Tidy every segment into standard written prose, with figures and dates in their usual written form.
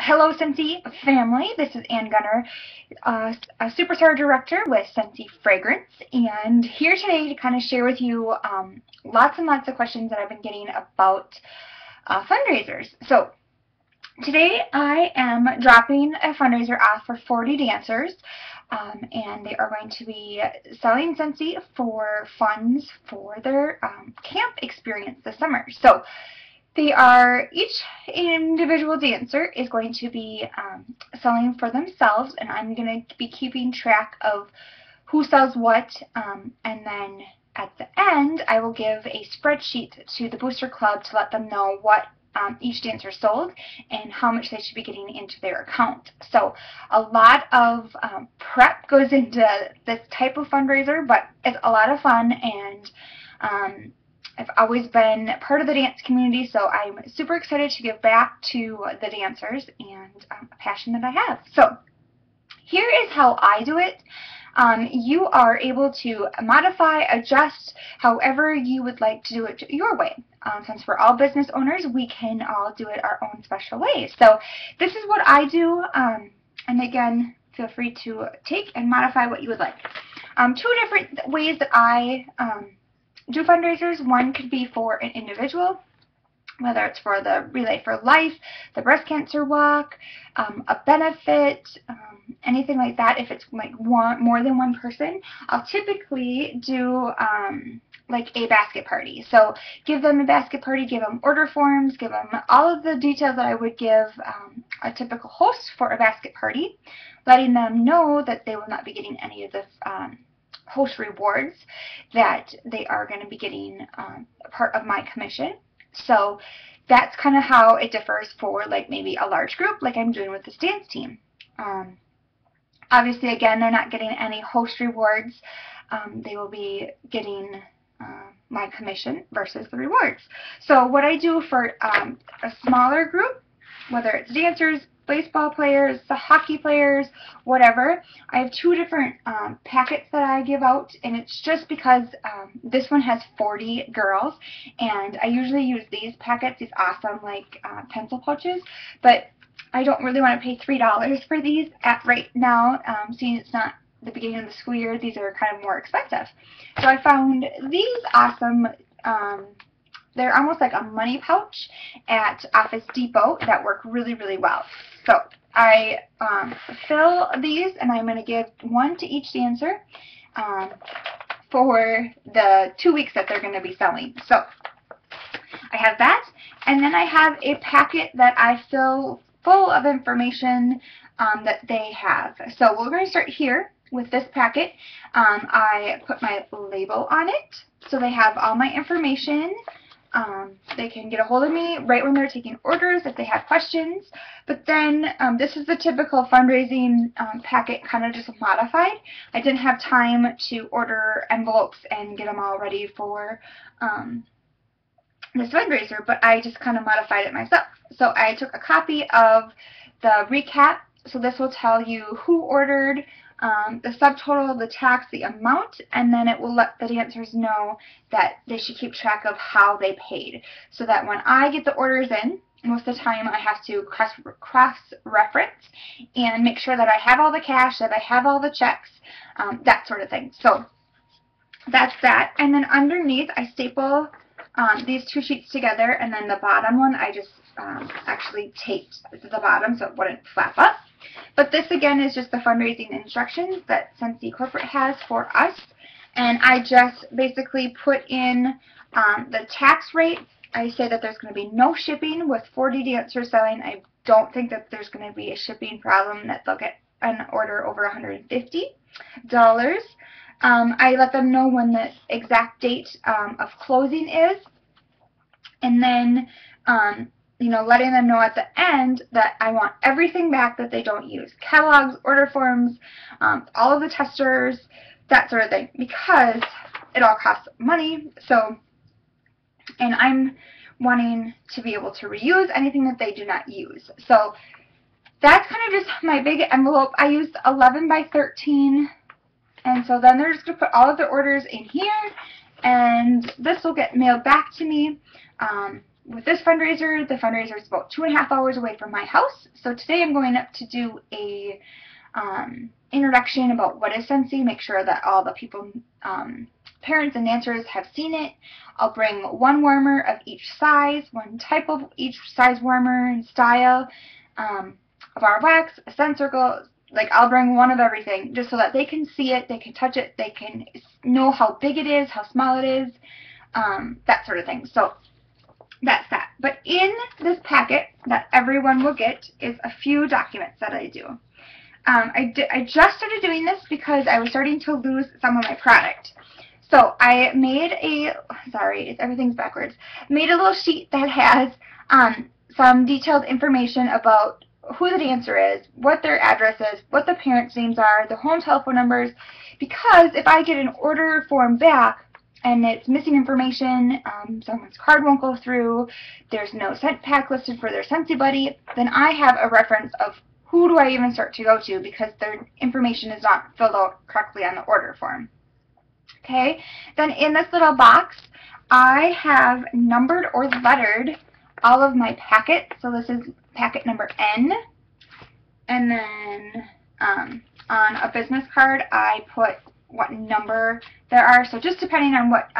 Hello, Scentsy Family. This is Ann Gunner, a Superstar Director with Scentsy Fragrance, and here today to kind of share with you lots and lots of questions that I've been getting about fundraisers. So today I am dropping a fundraiser off for 40 dancers, and they are going to be selling Scentsy for funds for their camp experience this summer. So each individual dancer is going to be selling for themselves, and I'm going to be keeping track of who sells what, and then at the end I will give a spreadsheet to the booster club to let them know what each dancer sold and how much they should be getting into their account. So a lot of prep goes into this type of fundraiser, but it's a lot of fun, and I've always been part of the dance community, so I'm super excited to give back to the dancers and a passion that I have. So here is how I do it. You are able to modify, adjust, however you would like to do it your way. Since we're all business owners, we can all do it our own special way. So this is what I do, and again, feel free to take and modify what you would like. Two different ways that I do fundraisers. One could be for an individual, whether it's for the Relay for Life, the breast cancer walk, a benefit, anything like that. If it's like more than one person, I'll typically do like a basket party. So give them a basket party, give them order forms, give them all of the details that I would give a typical host for a basket party, letting them know that they will not be getting any of the host rewards, that they are going to be getting a part of my commission. So that's kind of how it differs for like maybe a large group like I'm doing with this dance team. Obviously, again, they're not getting any host rewards. They will be getting my commission versus the rewards. So what I do for a smaller group, whether it's dancers, baseball players, the hockey players, whatever, I have two different packets that I give out, and it's just because this one has 40 girls, and I usually use these packets, these awesome like pencil pouches, but I don't really want to pay $3 for these right now, seeing it's not the beginning of the school year. These are kind of more expensive. So I found these awesome, they're almost like a money pouch at Office Depot that work really, really well. So I fill these, and I'm going to give one to each dancer for the 2 weeks that they're going to be selling. So I have that, and then I have a packet that I fill full of information that they have. So we're going to start here with this packet. I put my label on it, so they have all my information. They can get a hold of me right when they're taking orders if they have questions. But then this is the typical fundraising packet, kind of just modified. I didn't have time to order envelopes and get them all ready for this fundraiser, but I just kind of modified it myself. So I took a copy of the recap. So this will tell you who ordered, the subtotal, the tax, the amount, and then it will let the dancers know that they should keep track of how they paid, so that when I get the orders in, most of the time I have to cross-reference and make sure that I have all the cash, that I have all the checks, that sort of thing. So that's that. And then underneath I staple these two sheets together, and then the bottom one I just actually taped the bottom so it wouldn't flap up. But this again is just the fundraising instructions that Scentsy Corporate has for us, and I just basically put in the tax rate. I say that there's going to be no shipping with 40 dancers selling. I don't think that there's going to be a shipping problem, that they'll get an order over $150. I let them know when the exact date of closing is, and then you know, letting them know at the end that I want everything back that they don't use. Catalogs, order forms, all of the testers, that sort of thing, because it all costs money. So, and I'm wanting to be able to reuse anything that they do not use. So that's kind of just my big envelope. I used 11 by 13, and so then they're just going to put all of their orders in here, and this will get mailed back to me. with this fundraiser, the fundraiser is about 2.5 hours away from my house. So today I'm going up to do a introduction about what is Scentsy, make sure that all the people, parents and dancers have seen it. I'll bring one warmer of each size, one type of each size warmer and style, a bar of wax, a scent circle. Like, I'll bring one of everything just so that they can see it, they can touch it, they can know how big it is, how small it is, that sort of thing. So that's that. But in this packet that everyone will get is a few documents that I do. I just started doing this because I was starting to lose some of my product. So I made everything's backwards. Made a little sheet that has some detailed information about who the dancer is, what their address is, what the parents' names are, the home telephone numbers, because if I get an order form back and it's missing information, someone's card won't go through, there's no scent pack listed for their Scentsy buddy, then I have a reference of who do I even start to go to because their information is not filled out correctly on the order form. Okay, then in this little box, I have numbered or lettered all of my packets. So this is packet number N. And then on a business card, I put what number there are. So just depending on what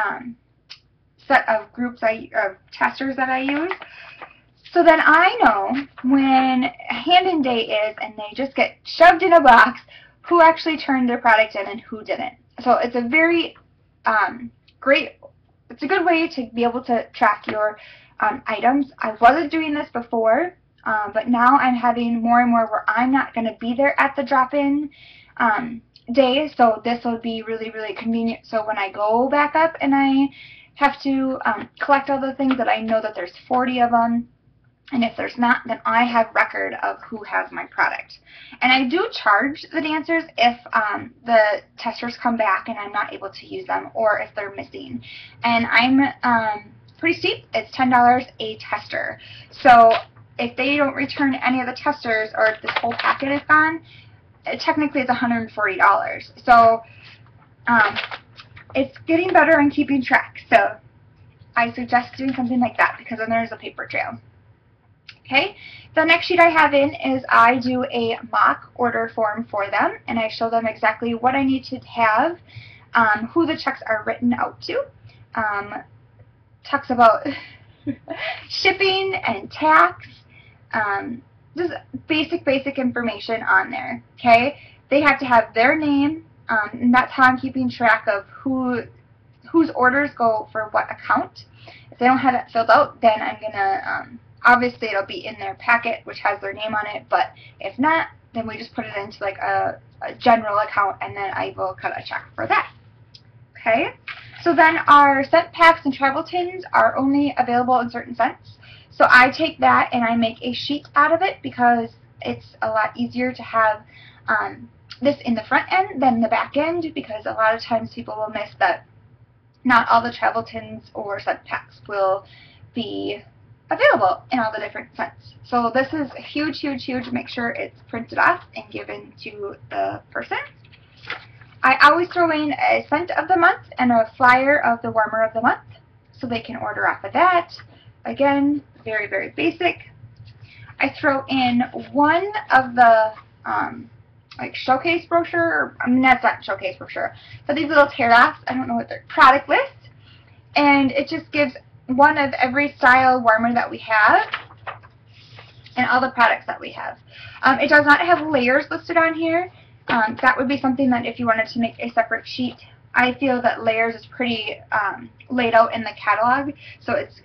set of groups of testers that I use. So then I know when hand-in day is and they just get shoved in a box, who actually turned their product in and who didn't. So it's a very it's a good way to be able to track your items. I wasn't doing this before, but now I'm having more and more where I'm not going to be there at the drop-in day, so this will be really, really convenient. So when I go back up and I have to collect all the things that I know that there's 40 of them, and if there's not, then I have record of who has my product. And I do charge the dancers if the testers come back and I'm not able to use them or if they're missing. And I'm pretty steep. It's $10 a tester. So if they don't return any of the testers or if this whole packet is gone, technically it's $140. So it's getting better and keeping track. So I suggest doing something like that because then there's a paper trail. Okay, the next sheet I have in is I do a mock order form for them, and I show them exactly what I need to have, who the checks are written out to, talks about shipping and tax, just basic information on there. Okay, they have to have their name, and that's how I'm keeping track of whose orders go for what account. If they don't have that filled out, then I'm gonna obviously it'll be in their packet which has their name on it, but if not, then we just put it into like a general account and then I will cut a check for that. Okay, so then our scent packs and travel tins are only available in certain scents. So I take that and I make a sheet out of it because it's a lot easier to have this in the front end than the back end, because a lot of times people will miss that not all the travel tins or scent packs will be available in all the different scents. So this is huge. Make sure it's printed off and given to the person. I always throw in a scent of the month and a flyer of the warmer of the month so they can order off of that. Again, very basic. I throw in one of the like showcase brochure, I mean that's not showcase brochure, but these little tear-offs, I don't know what they're, product list, and it just gives one of every style warmer that we have and all the products that we have. It does not have layers listed on here. That would be something that if you wanted to make a separate sheet. I feel that layers is pretty laid out in the catalog, so it's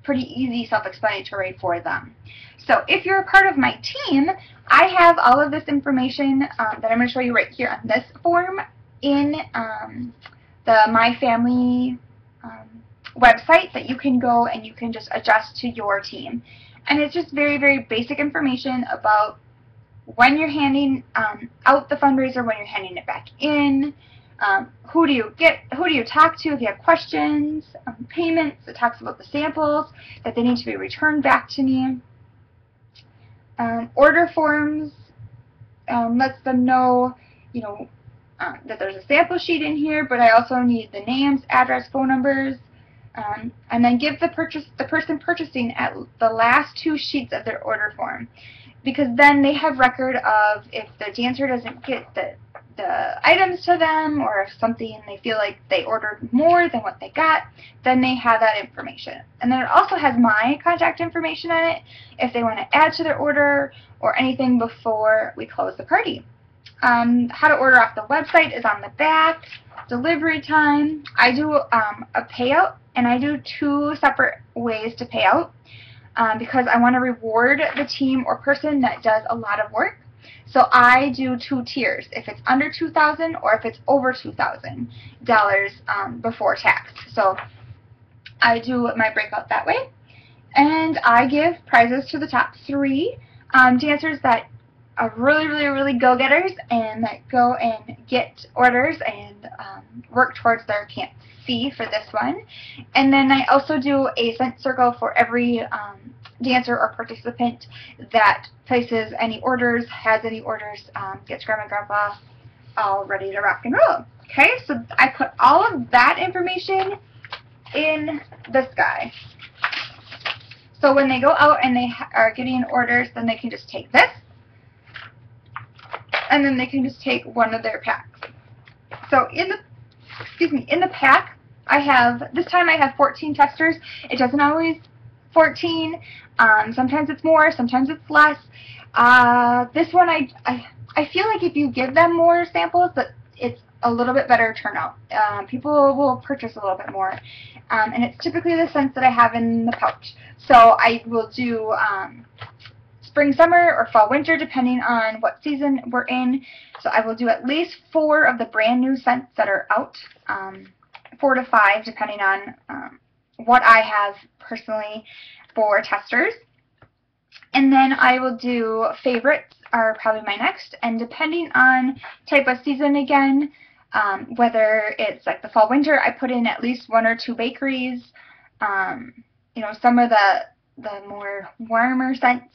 pretty easy, self-explanatory for them. So if you're a part of my team, I have all of this information that I'm going to show you right here on this form in the My Family website that you can go and you can just adjust to your team. And it's just very basic information about when you're handing out the fundraiser, when you're handing it back in, who do you talk to if you have questions, payments. It talks about the samples, that they need to be returned back to me. Order forms lets them know, that there's a sample sheet in here, but I also need the names, address, phone numbers, And then give the person purchasing at the last 2 sheets of their order form, because then they have record of if the dancer doesn't get the items to them, or if something they feel like they ordered more than what they got, then they have that information. And then it also has my contact information on it if they want to add to their order or anything before we close the party. How to order off the website is on the back. Delivery time. I do a payout, and I do 2 separate ways to pay out because I want to reward the team or person that does a lot of work. So I do 2 tiers, if it's under $2,000 or if it's over $2,000 before tax. So I do my breakout that way. And I give prizes to the top 3 dancers that are really go-getters and that go and get orders and work towards their camp fee for this one. And then I also do a scent circle for every dancer or participant that places any orders, has any orders, gets Grandma and Grandpa all ready to rock and roll. Okay, so I put all of that information in this guy. So when they go out and they are getting orders, then they can just take this, and then they can just take one of their packs. So in the pack, this time I have 14 testers. It doesn't always 14. Sometimes it's more, sometimes it's less. This one I feel like if you give them more samples, that it's a little bit better turnout. People will purchase a little bit more. And it's typically the scents that I have in the pouch. So I will do spring, summer, or fall, winter, depending on what season we're in. So I will do at least 4 of the brand new scents that are out, 4 to 5, depending on what I have personally for testers. And then I will do favorites are probably my next, and depending on type of season again, whether it's like the fall, winter, I put in at least 1 or 2 bakeries. You know, some of the more warmer scents.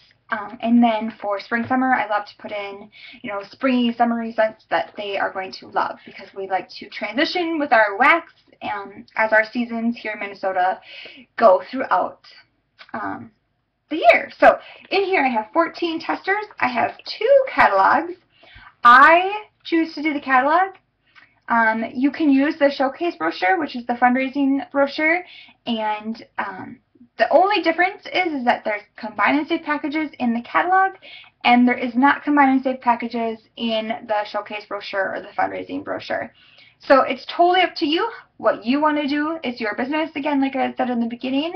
And then for spring, summer, I love to put in, you know, springy, summery scents that they are going to love, because we like to transition with our wax as our seasons here in Minnesota go throughout the year. So in here I have 14 testers. I have 2 catalogs. I choose to do the catalog. You can use the showcase brochure, which is the fundraising brochure, and the only difference is that there's combine and save packages in the catalog, and there is not combine and save packages in the showcase brochure or the fundraising brochure. So it's totally up to you. What you want to do is your business. Again, like I said in the beginning,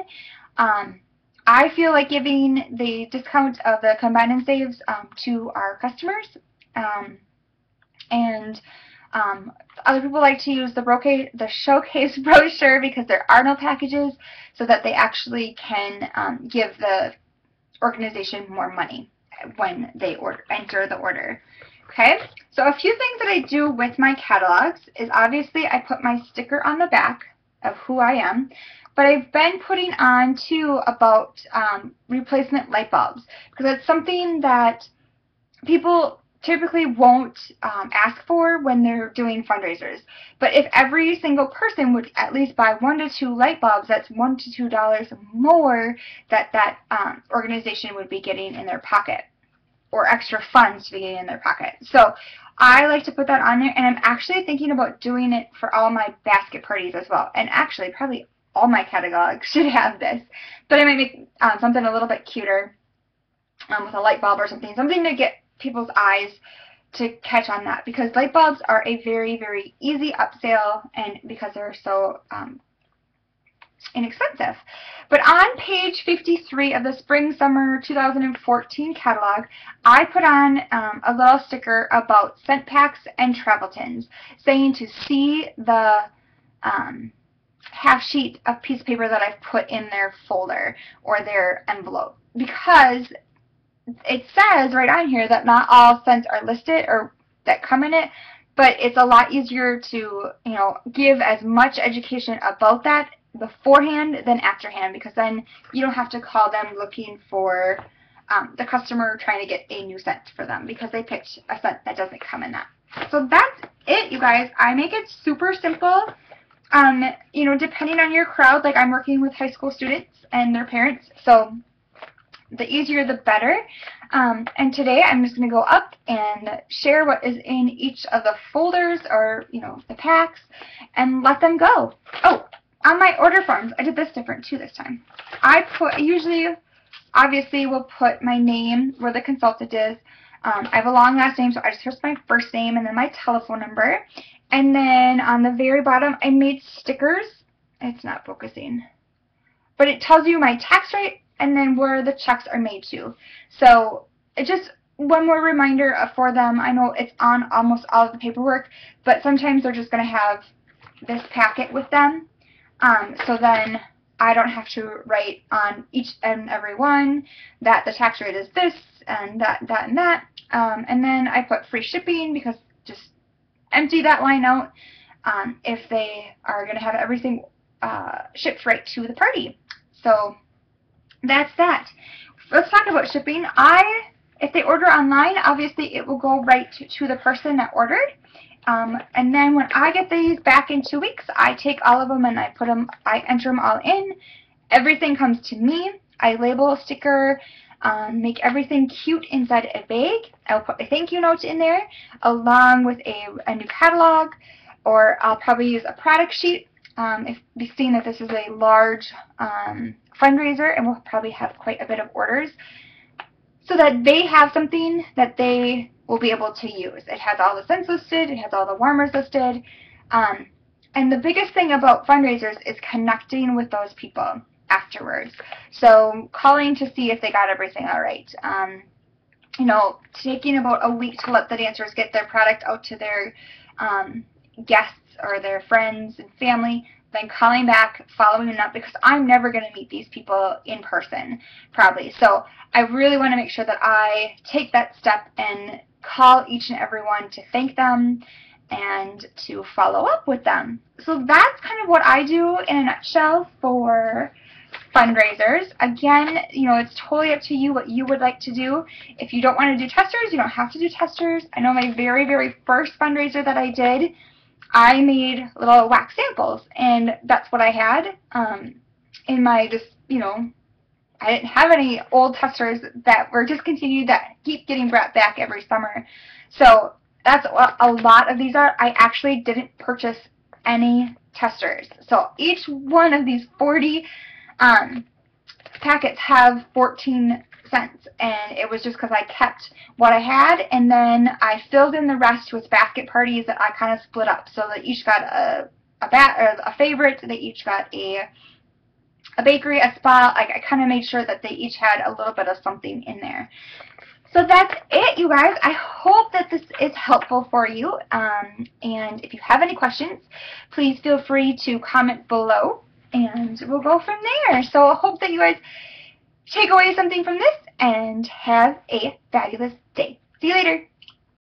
I feel like giving the discount of the combine and saves to our customers, and other people like to use the showcase brochure because there are no packages, so that they actually can give the organization more money when they enter the order. Okay, so a few things that I do with my catalogs is obviously I put my sticker on the back of who I am, but I've been putting on too about replacement light bulbs, because it's something that people typically won't ask for when they're doing fundraisers. But if every single person would at least buy 1 to 2 light bulbs, that's $1 to $2 more that organization would be getting in their pocket, or extra funds to be getting in their pocket. So I like to put that on there, and I'm actually thinking about doing it for all my basket parties as well. And actually, probably all my catalogs should have this. But I might make something a little bit cuter with a light bulb or something to get people's eyes to catch on that, because light bulbs are a very easy upsell, and because they're so inexpensive. But on page 53 of the Spring Summer 2014 catalog, I put on a little sticker about scent packs and travel tins, saying to see the half sheet of piece of paper that I've put in their folder or their envelope, because it says right on here that not all scents are listed or that come in it, but it's a lot easier to, you know, give as much education about that beforehand than afterhand, because then you don't have to call them looking for the customer trying to get a new scent for them because they picked a scent that doesn't come in that. So that's it, you guys. I make it super simple. You know, depending on your crowd, like I'm working with high school students and their parents, so the easier the better. And today I'm just going to go up and share what is in each of the folders, or, you know, the packs, and let them go. Oh, on my order forms, I did this different too this time. Usually, obviously, will put my name where the consultant is. I have a long last name, so I just put my first name and then my telephone number. And then on the very bottom, I made stickers. It's not focusing. But it tells you my tax rate and then where the checks are made to. So it's just one more reminder for them. I know it's on almost all of the paperwork, but sometimes they're just going to have this packet with them. So then I don't have to write on each and every one that the tax rate is this and that, and that. And then I put free shipping, because just empty that line out if they are going to have everything shipped right to the party. So that's that. Let's talk about shipping. If they order online, obviously it will go right to the person that ordered. And then when I get these back in 2 weeks, I take all of them and I enter them all in. Everything comes to me. I label a sticker, make everything cute inside a bag. I'll put a thank you note in there along with a new catalog, or I'll probably use a product sheet. If you've seen that this is a large fundraiser, and we'll probably have quite a bit of orders, so that they have something that they will be able to use. It has all the scents listed, it has all the warmers listed, and the biggest thing about fundraisers is connecting with those people afterwards. So calling to see if they got everything all right. You know, taking about a week to let the dancers get their product out to their guests or their friends and family, then calling back, following them up, because I'm never going to meet these people in person, probably. So I really want to make sure that I take that step and call each and every one to thank them and to follow up with them. So that's kind of what I do in a nutshell for fundraisers. Again, you know, it's totally up to you what you would like to do. If you don't want to do testers, you don't have to do testers. I know my very, very first fundraiser that I did, I made little wax samples, and that's what I had in my, just, you know, I didn't have any old testers that were discontinued that keep getting brought back every summer. So that's what a lot of these are. I actually didn't purchase any testers. So each one of these 40 packets have 14 cents, and it was just because I kept what I had, and then I filled in the rest with basket parties that I kind of split up. So they each got a favorite, they each got a bakery, a spa. Like, I kind of made sure that they each had a little bit of something in there. So that's it, you guys. I hope that this is helpful for you. And if you have any questions, please feel free to comment below, and we'll go from there. So I hope that you guys take away something from this and have a fabulous day. See you later.